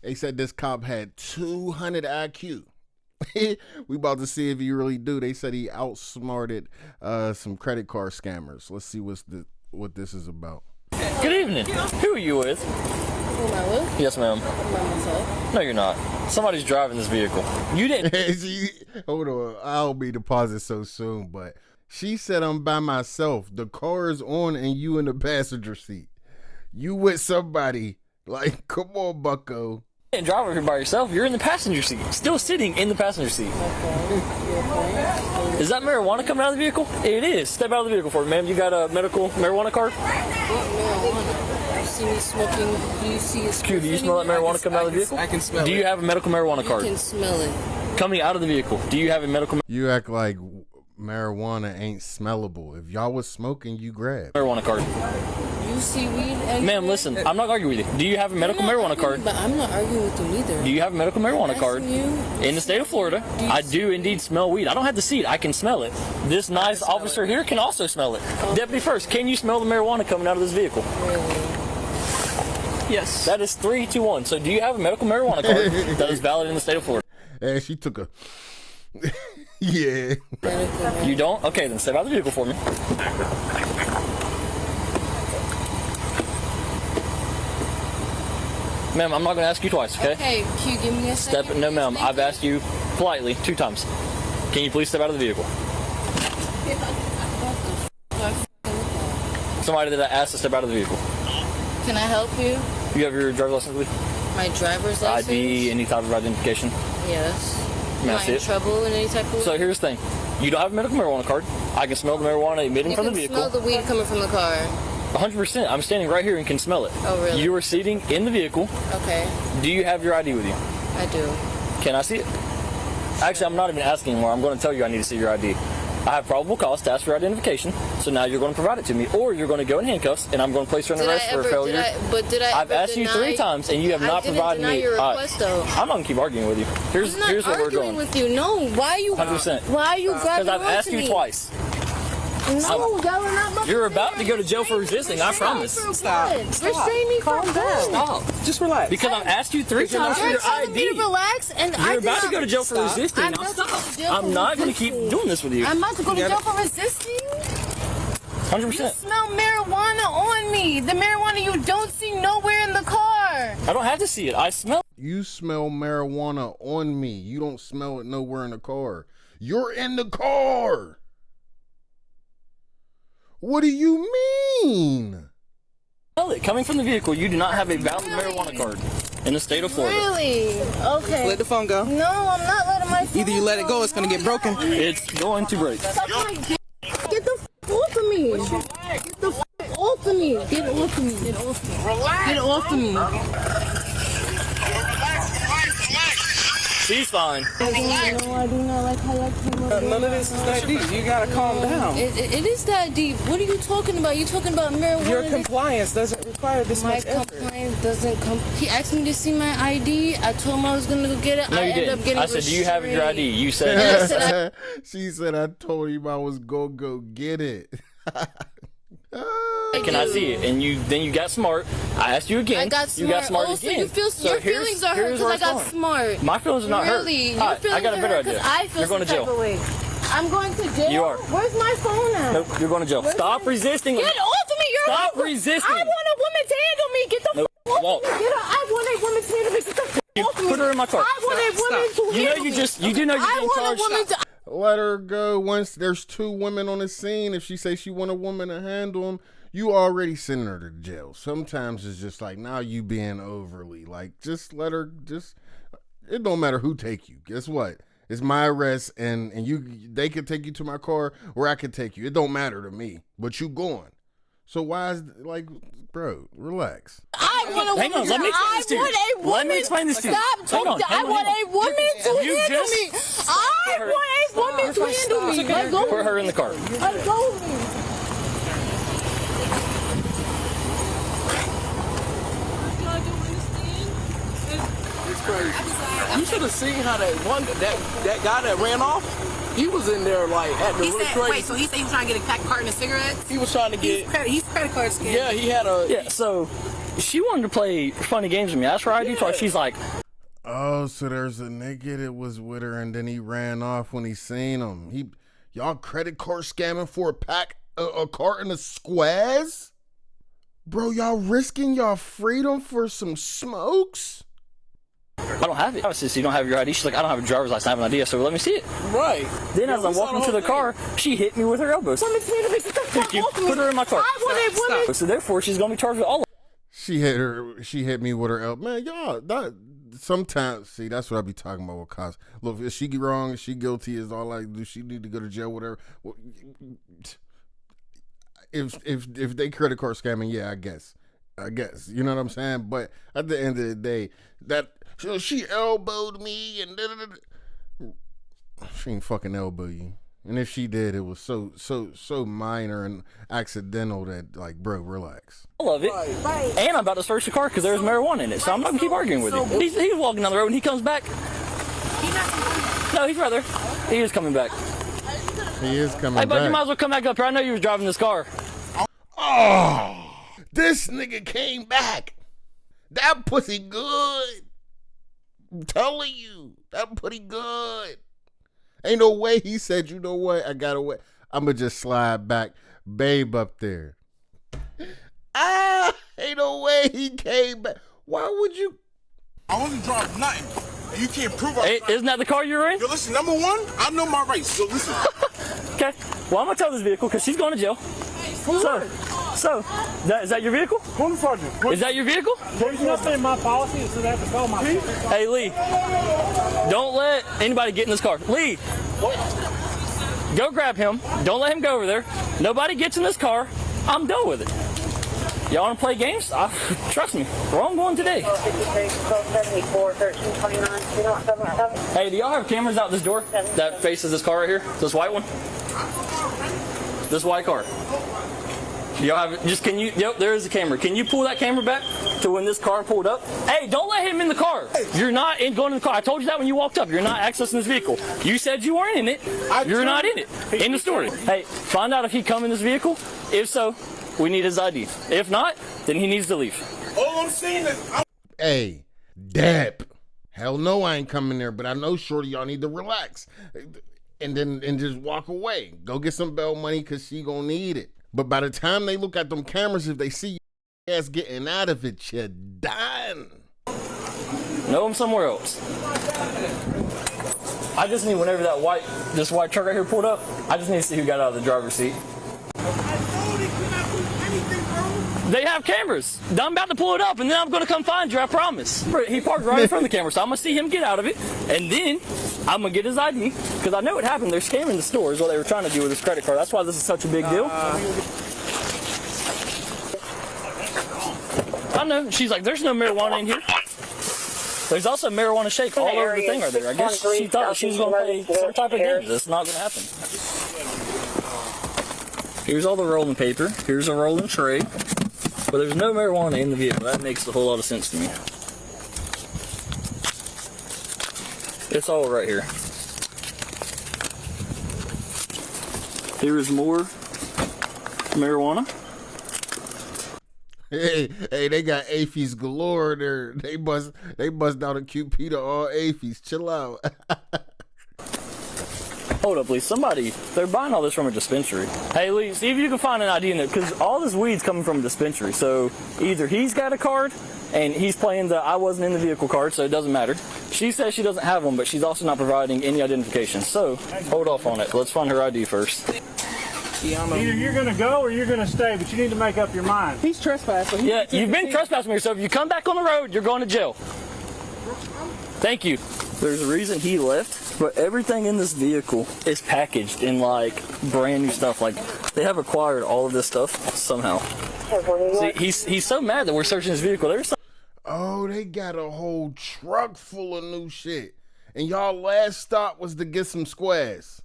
They said this cop had 200 IQ. We about to see if he really do. They said he outsmarted some credit card scammers. Let's see what this is about. Good evening. Who are you with? Who am I with? Yes, ma'am. I'm by myself. No, you're not. Somebody's driving this vehicle. You didn't. Hold on. I don't mean to pause it so soon, but she said I'm by myself. The car is on and you in the passenger seat. You with somebody. Like, come on, bucko. You didn't drive over here by yourself. You're in the passenger seat. Still sitting in the passenger seat. Okay. Is that marijuana coming out of the vehicle? It is. Step out of the vehicle for me, ma'am. You got a medical marijuana card? Marijuana. You see me smoking? Do you see a Q, do you smell that marijuana coming out of the vehicle? I can smell it. Do you have a medical marijuana card? You can smell it. Coming out of the vehicle. Do you have a medical You act like marijuana ain't smellable. If y'all was smoking, you grab. marijuana card? You see weed? Ma'am, listen. I'm not arguing with you. Do you have a medical marijuana card? But I'm not arguing with you either. Do you have a medical marijuana card? You? In the state of Florida, I do indeed smell weed. I don't have to see it. I can smell it. This nice officer here can also smell it. Deputy First, can you smell the marijuana coming out of this vehicle? Really? Yes. That is 3, 2, 1. So do you have a medical marijuana card that is valid in the state of Florida? And she took a... Yeah. You don't? Okay, then step out of the vehicle for me. Ma'am, I'm not going to ask you twice, okay? Okay, can you give me a second? No, ma'am. I've asked you politely 2 times. Can you please step out of the vehicle? Somebody that I asked to step out of the vehicle. Can I help you? You have your driver's license with you? My driver's license? ID, any type of identification? Yes. May I Am I see in it? trouble in any type of way? So here's the thing. You don't have a medical marijuana card. I can smell the marijuana emitting from the vehicle. You can smell the weed coming from the car. 100%. I'm standing right here and can smell it. Oh, really? You are sitting in the vehicle. Okay. Do you have your ID with you? I do. Can I see it? Actually, I'm not even asking anymore. I'm going to tell you I need to see your ID. I have probable cause to ask for identification, so now you're going to provide it to me, or you're going to go in handcuffs, and I'm going to place you under arrest for failure. I've asked you 3 times, and you have not provided me. Your request, though. I'm not going to keep arguing with you. Here's where we're going. I'm not arguing with you. No, why are you? 100%. Why are you grabbing Because I've asked you twice. No, y'all are not my You're about to go to jail for resisting, I promise. Stop. Restrain me from that. Stop. Just relax. Because I've asked you 3 times for You're your telling me to ID. relax, and You're about to go to jail for resisting. Now stop. I'm not going to keep doing this with you. I'm about to go to jail for resisting. 100%. You smell marijuana on me. The marijuana you don't see nowhere in the car. I don't have to see it. I smell. You smell marijuana on me. You don't smell it nowhere in the car. You're in the car. What do you mean? Smell it coming from the vehicle. You do not have a valid marijuana card in the state of Florida. Really? Okay. Let the phone go. No, I'm not letting my phone Either you let it go, it's going to get broken. It's going to break. Suck my dick. Get the f off of me. Get the f off of me. Get it off of me. Get it off of me. Get it off of me. She's fine. No, I do not like how y'all came up. None of this is that deep. You got to calm down. It is that deep. What are you talking about? You talking about marijuana? Your compliance doesn't require this My much effort. compliance doesn't come. He asked me to see my ID. I told him I was gonna go get it. No, I you ended didn't. up getting I said, do you have your ID? You I said, said She said I told him I was gonna go get it. can I see it? And then you got smart. I asked you again. I got smart. You got smart So again. you feel your feelings are hurt because I got smart. My feelings are not Really? hurt. Your All right, feelings I got a are better hurt 'cause idea. I feel You're going to some type jail. of way. I'm going to jail. You are. Where's my phone at? Nope, you're going to jail. Stop resisting. Get off of me! You're Stop resisting. I want a woman to handle me. Get the Nope, off won't. of me. Get her. I want a woman to handle me. Get the off of me. Put her in my car. I want a woman to You know handle you me. just you do know you're I being want a charged. woman to. Let her go. Once there's 2 women on the scene, if she say she want a woman to handle them, you already send her to jail. Sometimes it's just like, now you being overly. Like, just let her, it don't matter who take you. Guess what? It's my arrest, and they can take you to my car, or I can take you. It don't matter to me, but you going. So why is, like, bro, relax. I want a Hang woman. on, let me explain this to you. I want a woman. Let me explain this to you. Stop. Hang on, I want a woman to You handle just- me. I want a woman to handle me. Let go. Put her in the car. Let go of me. It's crazy. You should have seen how that guy that ran off, he was in there like at the He really said, crazy. wait, so he said he was trying to get a carton of cigarettes? He was trying to get. He's credit card scam. Yeah, he had a. Yeah, so she wanted to play funny games with me. I asked for her ID twice. She's like, oh, so there's a nigga that was with her and then he ran off when he seen him. Y'all credit card scamming for a carton of squares? Bro, y'all risking y'all freedom for some smokes? I don't have it. I said, so you don't have your ID? She's like, I don't have a driver's license. I have an ID. So let me see it. Right. Then as I'm walking to the car, she hit me with her elbows. Put her in my car. So therefore, she's going to be charged with all of it. She hit me with her elbow. Man, y'all, sometimes, see, that's what I be talking about with cops. Look, is she wrong? Is she guilty? Is all like, do she need to go to jail? Whatever. Well, if they credit card scamming, yeah, I guess, you know what I'm saying. But at the end of the day, she elbowed me and she ain't fucking elbow you. And if she did, it was so minor and accidental that, like, bro, relax. I love it. Right. And I'm about to search the car because there's marijuana in it. So I'm not gonna keep arguing with him. He's walking down the road and he comes back. No, he's right there. He is coming back. He is coming back. Hey, bud, you might as well come back up here. I know you was driving this car. Oh, this nigga came back. That pussy good. I'm telling you, that pussy good. Ain't no way he said, you know what, I got away. I'm going to just slide back. Babe up there. Ain't no way he came back. Why would you? I wasn't driving nothing. You can't prove Hey, isn't that the car you were in? Yo, listen, number one, I know my rights, so listen. Okay, well, I'm going to tow this vehicle because she's going to jail. So, is that your vehicle? Is that your vehicle? There's nothing in my policy that says I have to call my vehicle. Hey, Lee, don't let anybody get in this car. Lee, go grab him. Don't let him go over there. Nobody gets in this car. I'm done with it. Y'all want to play games? Trust me, where I'm going today. Hey, do y'all have cameras out this door that faces this car right here? This white one? This white car. Y'all have just can you? Yep, there is a camera. Can you pull that camera back to when this car pulled up? Hey, don't let him in the car. You're not going in the car. I told you that when you walked up. You're not accessing this vehicle. You said you weren't in it. You're not in it. End of story. Hey, find out if he come in this vehicle. If so, we need his ID. If not, then he needs to leave. All I'm saying is, Hey, Dap. Hell no, I ain't coming there. But I know, shorty, y'all need to relax, and just walk away. Go get some bail money because she gonna need it. But by the time they look at them cameras, if they see your ass getting out of it, you're done. No, I'm somewhere else. I just need whenever this white truck right here pulled up, I just need to see who got out of the driver's seat. They have cameras. I'm about to pull it up, and then I'm going to come find you, I promise. He parked right in front of the camera, so I'm going to see him get out of it, and then I'm going to get his ID, because I know what happened. They're scamming the store is what they were trying to do with his credit card. That's why this is such a big deal. I know. She's like, there's no marijuana in here. There's also marijuana shake all over the thing right there. I guess she thought she was going to play some type of game. That's not going to happen. Here's all the rolling paper. Here's a rolling tray. But there's no marijuana in the vehicle. That makes a whole lot of sense to me. It's all right here. Here is more marijuana. Hey, they got AFIs galore there. They bust out a QP to all AFIs. Chill out. Hold up, please. They're buying all this from a dispensary. Hey, Lee, see if you can find an ID in there, because all this weed's coming from a dispensary. So either he's got a card, and he's playing the I wasn't in the vehicle card, so it doesn't matter. She says she doesn't have one, but she's also not providing any identification. So hold off on it. Let's find her ID first. Either you're going to go or you're going to stay, but you need to make up your mind. He's trespassing. Yeah, you've been trespassing me, so if you come back on the road, you're going to jail. Thank you. There's a reason he left, but everything in this vehicle is packaged in like brand new stuff. Like they have acquired all of this stuff somehow. See, he's so mad that we're searching his vehicle. Oh, they got a whole truck full of new shit. And y'all last stop was to get some squares.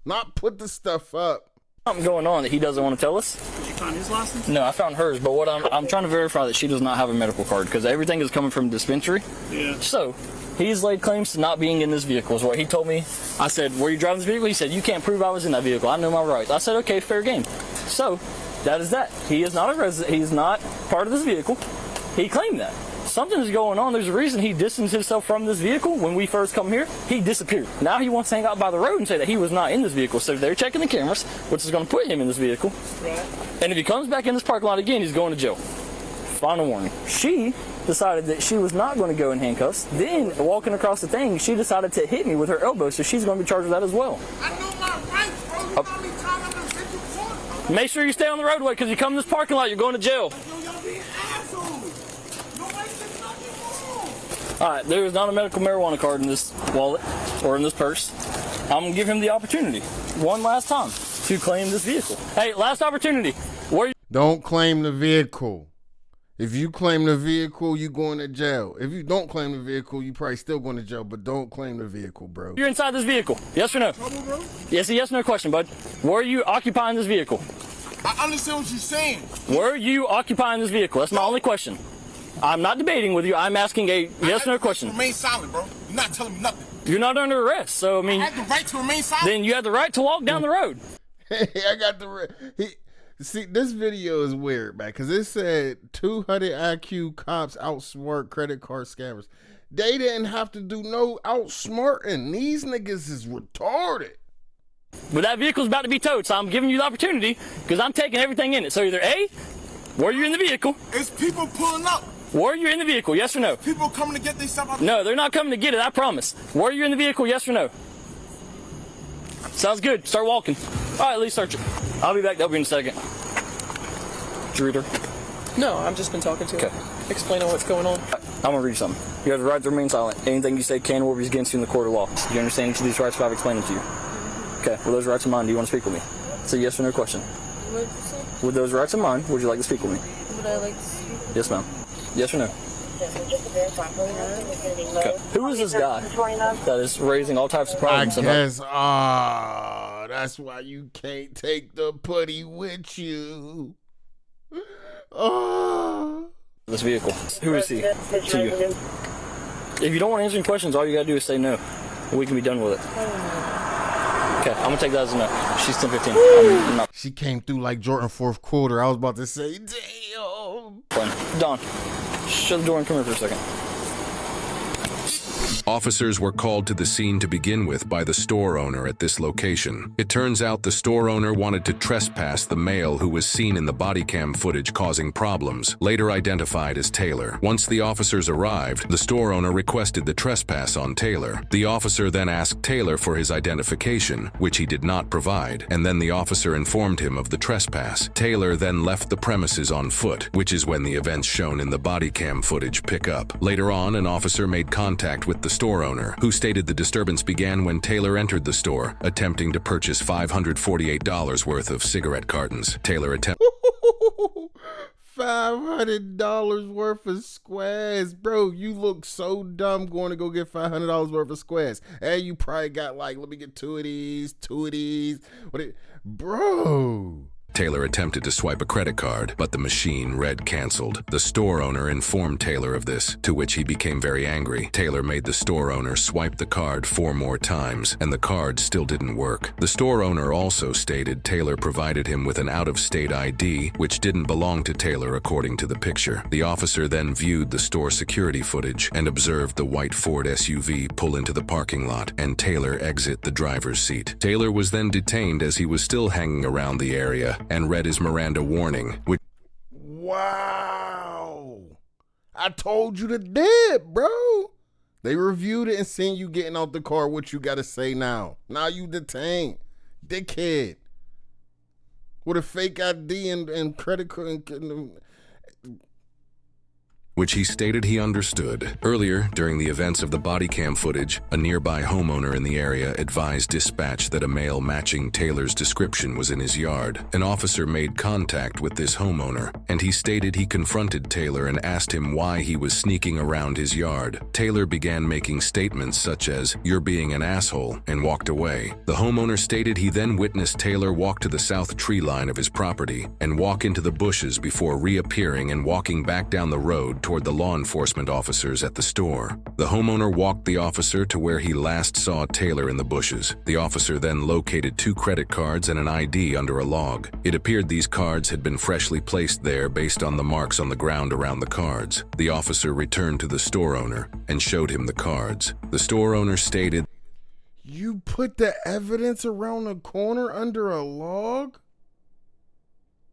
Not put the stuff up. Something going on that he doesn't want to tell us. Did you find his license? No, I found hers, but what I'm trying to verify that she does not have a medical card, because everything is coming from dispensary. Yeah. So he's laid claims to not being in this vehicle is what he told me. I said, were you driving this vehicle? He said, you can't prove I was in that vehicle. I know my rights. I said, okay, fair game. So that is that. He is not a resident. He's not part of this vehicle. He claimed that. Something's going on. There's a reason he distanced himself from this vehicle when we first come here. He disappeared. Now he wants to hang out by the road and say that he was not in this vehicle. So they're checking the cameras, which is going to put him in this vehicle. Right. And if he comes back in this parking lot again, he's going to jail. Final warning. She decided that she was not going to go in handcuffs. Then, walking across the thing, she decided to hit me with her elbow, so she's going to be charged with that as well. I know my rights, bro. You got me tied up in 54. Make sure you stay on the roadway, because you come in this parking lot, you're going to jail. Y'all being assholes. Nobody said nothing wrong. Alright, there is not a medical marijuana card in this wallet, or in this purse. I'm going to give him the opportunity, one last time, to claim this vehicle. Hey, last opportunity. Don't claim the vehicle. If you claim the vehicle, you going to jail. If you don't claim the vehicle, you probably still going to jail, but don't claim the vehicle, bro. You're inside this vehicle. Yes or no? Trouble, bro? Yes, a yes or no question, bud. Were you occupying this vehicle? I understand what you're saying. Were you occupying this vehicle? That's my only question. I'm not debating with you. I'm asking a yes or no question. Remain silent, bro. You're not telling me nothing. You're not under arrest, so I mean... I have the right to remain silent? Then you have the right to walk down the road. Hey, I got the... See, this video is weird, man, because it said 200 IQ cops outsmart credit card scammers. They didn't have to do no outsmarting. These niggas is retarded. But that vehicle's about to be towed, so I'm giving you the opportunity, because I'm taking everything in it. So either A, were you in the vehicle? It's people pulling up. Were you in the vehicle, yes or no? People coming to get their stuff out. No, they're not coming to get it, I promise. Were you in the vehicle, yes or no? Sounds good. Start walking. All right, at least search it. I'll be back up here in a second. Reader. No, I've just been talking to him. Okay. Explaining what's going on. I'm going to read you something. You have the right to remain silent. Anything you say can or be against you in the court of law. Do you understand each of these rights if I've explained them to you? Okay. With those rights in mind, do you want to speak with me? It's a yes or no question. What did you say? With those rights in mind, would you like to speak with me? Would I like to speak? Yes, ma'am. Yes or no? Okay. Who is this guy that is raising all types of problems? I guess, that's why you can't take the putty with you. This vehicle. Who is he to you? If you don't want to answer any questions, all you gotta do is say no. We can be done with it. Okay, I'm gonna take that as a no. She's 10-15. I'm not. She came through like Jordan fourth quarter. I was about to say, damn. Don, shut the door and come here for a second. Officers were called to the scene to begin with by the store owner at this location. It turns out the store owner wanted to trespass the male who was seen in the body cam footage causing problems, later identified as Taylor. Once the officers arrived, the store owner requested the trespass on Taylor. The officer then asked Taylor for his identification, which he did not provide, and then the officer informed him of the trespass. Taylor then left the premises on foot, which is when the events shown in the body cam footage pick up. Later on, an officer made contact with the store owner, who stated the disturbance began when Taylor entered the store, attempting to purchase $548 worth of cigarette cartons. Taylor attempted $500 worth of squares. Bro, you look so dumb going to go get $500 worth of squares. Hey, you probably got like, let me get two of these. Bro. Taylor attempted to swipe a credit card, but the machine read canceled. The store owner informed Taylor of this, to which he became very angry. Taylor made the store owner swipe the card 4 more times, and the card still didn't work. The store owner also stated Taylor provided him with an out-of-state ID, which didn't belong to Taylor according to the picture. The officer then viewed the store security footage and observed the white Ford SUV pull into the parking lot and Taylor exit the driver's seat. Taylor was then detained as he was still hanging around the area and read his Miranda warning, which... Wow. I told you to dip, bro. They reviewed it and seen you getting out the car. What you got to say now? Now you detained. Dickhead. With a fake ID and credit card. which he stated he understood. Earlier, during the events of the body cam footage, a nearby homeowner in the area advised dispatch that a male matching Taylor's description was in his yard. An officer made contact with this homeowner, and he stated he confronted Taylor and asked him why he was sneaking around his yard. Taylor began making statements such as, "You're being an asshole," and walked away. The homeowner stated he then witnessed Taylor walk to the south tree line of his property and walk into the bushes before reappearing and walking back down the road headed toward the law enforcement officers at the store. The homeowner walked the officer to where he last saw Taylor in the bushes. The officer then located 2 credit cards and an ID under a log. It appeared these cards had been freshly placed there based on the marks on the ground around the cards. The officer returned to the store owner and showed him the cards. The store owner stated, "You put the evidence around the corner under a log?"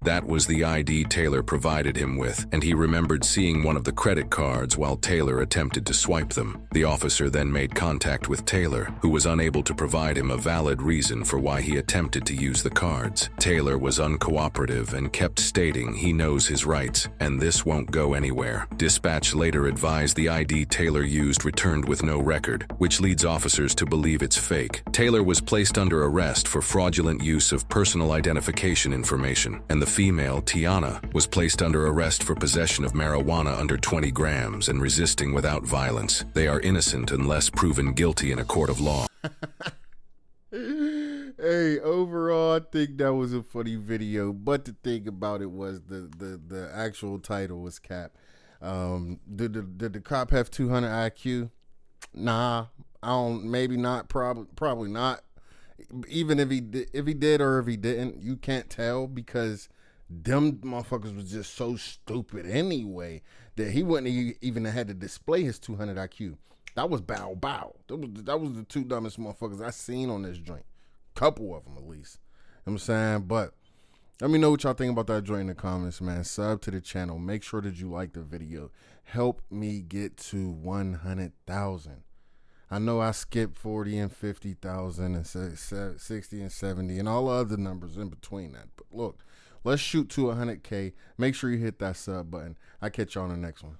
that was the ID Taylor provided him with, and he remembered seeing one of the credit cards while Taylor attempted to swipe them. The officer then made contact with Taylor, who was unable to provide him a valid reason for why he attempted to use the cards. Taylor was uncooperative and kept stating he knows his rights, and this won't go anywhere. Dispatch later advised the ID Taylor used returned with no record, which leads officers to believe it's fake. Taylor was placed under arrest for fraudulent use of personal identification information, and the female, Tiana, was placed under arrest for possession of marijuana under 20 grams and resisting without violence. They are innocent unless proven guilty in a court of law. Hey, overall, I think that was a funny video, but the thing about it was the actual title was cap. Did the cop have 200 IQ? Nah, I don't. Maybe not. Probably not. Even if he did or if he didn't, you can't tell because them motherfuckers was just so stupid anyway that he wouldn't even have had to display his 200 IQ. That was bow. That was the 2 dumbest motherfuckers I seen on this joint. Couple of them at least. You know what I'm saying? But let me know what y'all think about that joint in the comments, man. Sub to the channel. Make sure that you like the video. Help me get to 100,000. I know I skipped 40 and 50,000 and 60 and 70 and all the other numbers in between that. But look, let's shoot to 100K. Make sure you hit that sub button. I'll catch y'all on the next one.